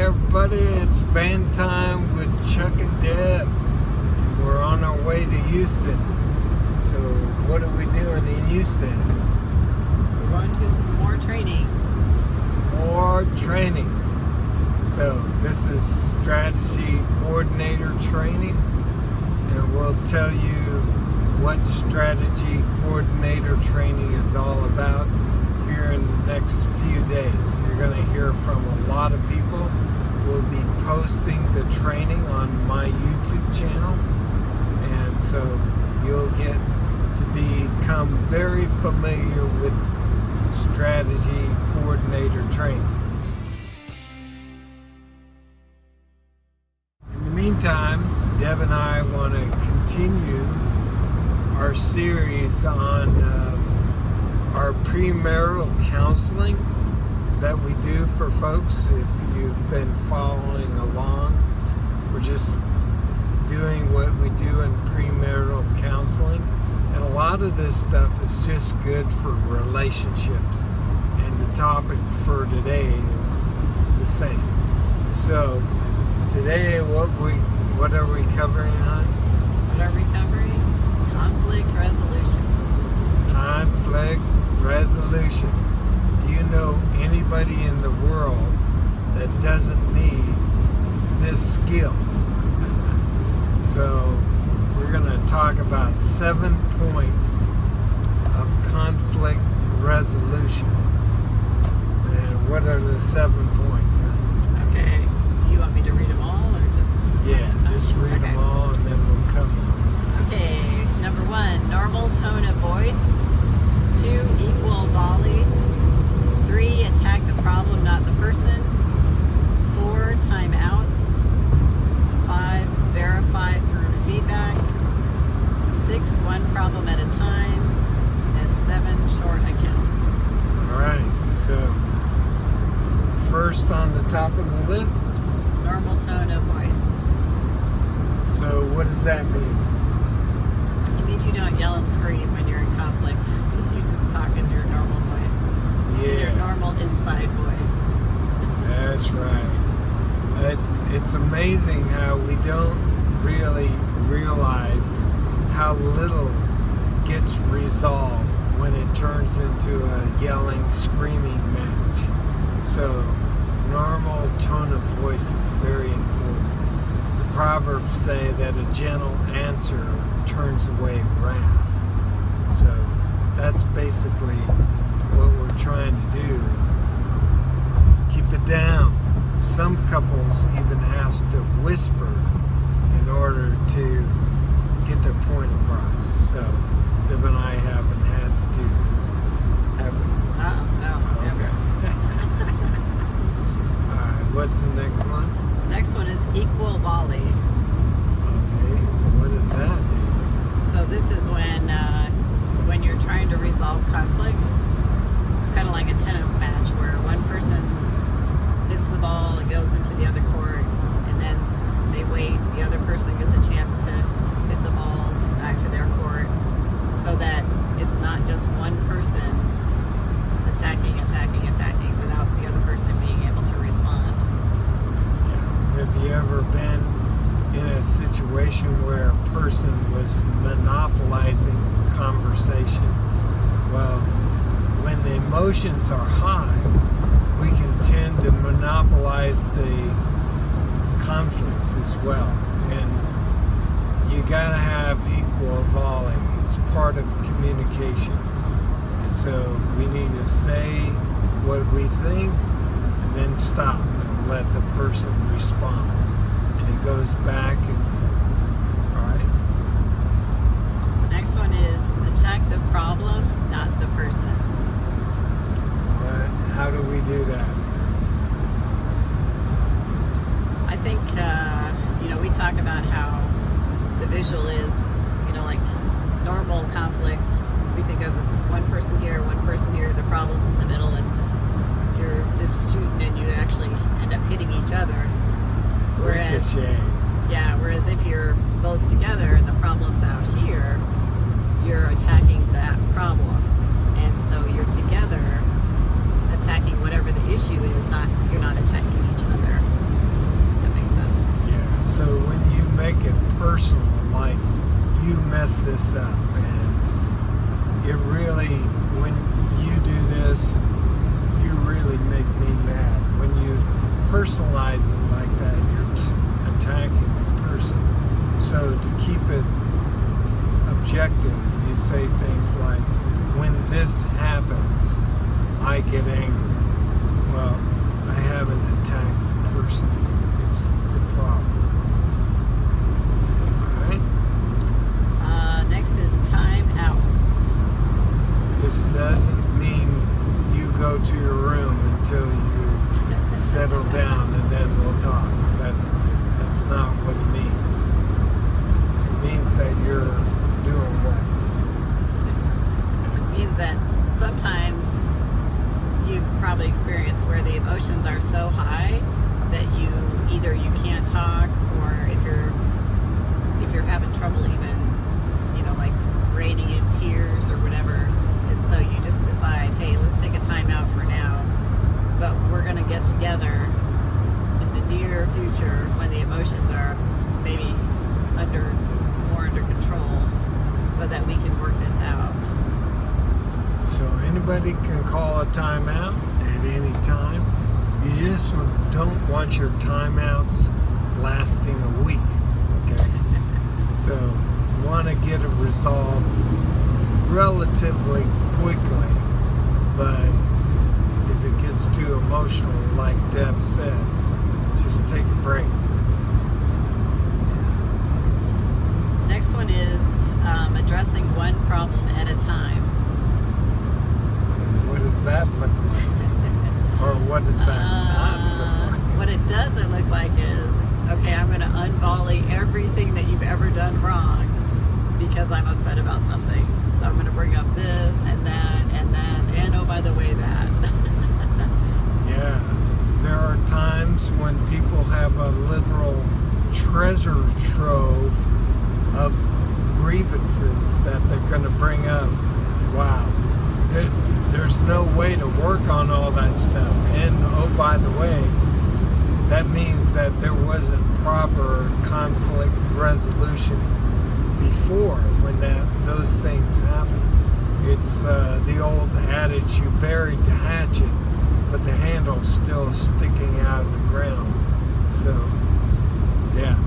everybody, it's van time with Chuck and Deb. And we're on our way to Houston. So what are we doing in Houston? We're going to some more training. More training. So this is strategy coordinator training, and we'll tell you what strategy coordinator training is all about here in the next few days. You're going to hear from a lot of people. We'll be posting the training on my YouTube channel, and so you'll get to become very familiar with strategy coordinator training. In the meantime, Deb and I want to continue our series on our premarital counseling that we do for folks. If you've been following along, we're just doing what we do in premarital counseling, and a lot of this stuff is just good for relationships, and the topic for today is the same. So today what are we covering, hon? What are we covering? Conflict resolution. Conflict resolution. You know anybody in the world that doesn't need this skill? So we're going to talk about 7 points of conflict resolution. And what are the 7 points? Okay. You want me to read them all or just? Yeah, just read them all and then we'll cover. Okay. Number 1, normal tone of voice. 2, equal volley. 3, attack the problem, not the person. 4, timeouts. 5, verify through feedback. 6, one problem at a time. And 7, short accounts. All right, so first on the top of the list. Normal tone of voice. So what does that mean? It means you don't yell and scream when you're in conflict. You just talk in your normal voice. Yeah. In your normal inside voice. That's right. It's amazing how we don't really realize how little gets resolved when it turns into a yelling, screaming match. So normal tone of voice is very important. The Proverbs say that a gentle answer turns away wrath. So that's basically what we're trying to do, is keep it down. Some couples even have to whisper in order to get their point across. So Deb and I haven't had to do that, have we? Oh, no. Okay. All right, what's the next one? Next one is equal volley. Okay, what is that? So this is when you're trying to resolve conflict. It's kind of like a tennis match where one person hits the ball, it goes into the other court, and then they wait. The other person gets a chance to hit the ball back to their court, so that it's not just one person attacking without the other person being able to respond. Yeah. Have you ever been in a situation where a person was monopolizing the conversation? Well, when the emotions are high, we can tend to monopolize the conflict as well. And you gotta have equal volley. It's part of communication. And so we need to say what we think and then stop and let the person respond. And it goes back and forth. All right? Next one is attack the problem, not the person. All right. How do we do that? I think, we talk about how the visual is, like normal conflict. We think of one person here, the problem's in the middle, and you're just shooting and you actually end up hitting each other. Whereas, whereas if you're both together and the problem's out here, you're attacking that problem. And so you're together attacking whatever the issue is, you're not attacking each other. it's like when this happens, I get angry. Well, I haven't attacked the person. It's the problem. Alright? Next is timeouts. This doesn't mean you go to your room until you settle down and then we'll talk. That's not what it means. It means that you're doing what? It means that sometimes you've probably experienced where the emotions are so high that either you can't talk, or if you're having trouble even, like reining in tears or whatever, and so you just decide, hey, let's take a time out for now, but we're going to get together in the near future when the emotions are maybe more under control, so that we can work this out. So anybody can call a timeout at any time. You just don't want your timeouts lasting a week, okay? So you want to get it resolved relatively quickly, but if it gets too emotional, like Deb said, just take a break. Next one is addressing one problem at a time. And what does that look like? Or what does that not look like? What it doesn't look like is, okay, I'm going to unvolley everything that you've ever done wrong because I'm upset about something. So I'm going to bring up this and that and that, and oh, by the way, that. Yeah, there are times when people have a literal treasure trove of grievances that they're going to bring up. Wow, there's no way to work on all that stuff. And oh, by the way, that means that there wasn't proper conflict resolution before when those things happen. It's the old adage, you buried the hatchet, but the handle's still sticking out of the ground. So, yeah,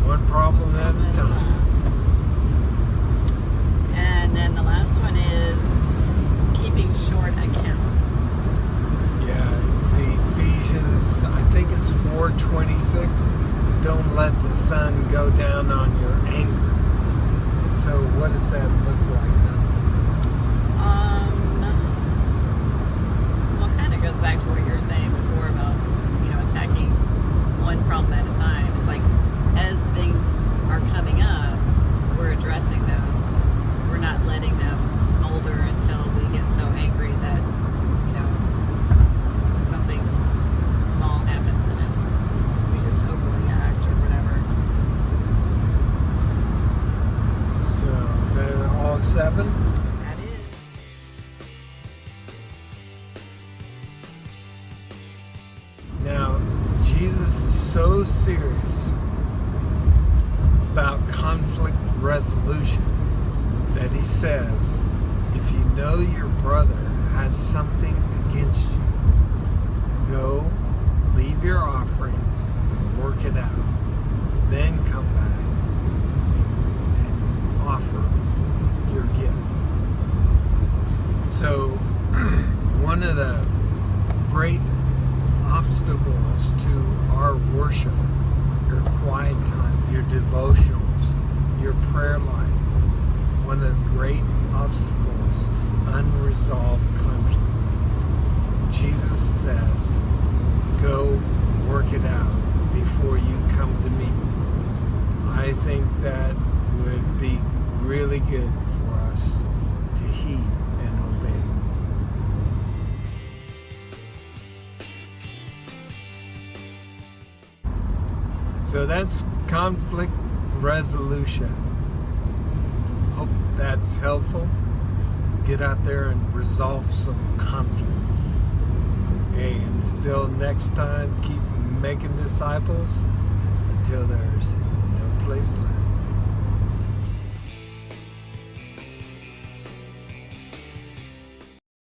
one problem at a time. And then the last one is keeping short accounts. Yeah, it's Ephesians, I think it's 4:26. Don't let the sun go down on your anger. And so what does that look like? Well, it kind of goes back to what you were saying before about, attacking one problem at a time. It's like, as things are coming up, we're addressing them. We're not letting them smolder until we get so angry that, something small happens and we just overreact or whatever. So, they're all 7? That is. Now, Jesus is so serious about conflict resolution that he says, if you know your brother has something against you, go, leave your offering, work it out, then come back and offer your gift. So, one of the great obstacles to our worship, your quiet time, your devotionals, your prayer life, one of the great obstacles is unresolved conflict. Jesus says, go work it out before you come to me. I think that would be really good for us to heed and obey. So that's conflict resolution. Hope that's helpful. Get out there and resolve some conflicts. Hey, until next time, keep making disciples until there's no place left.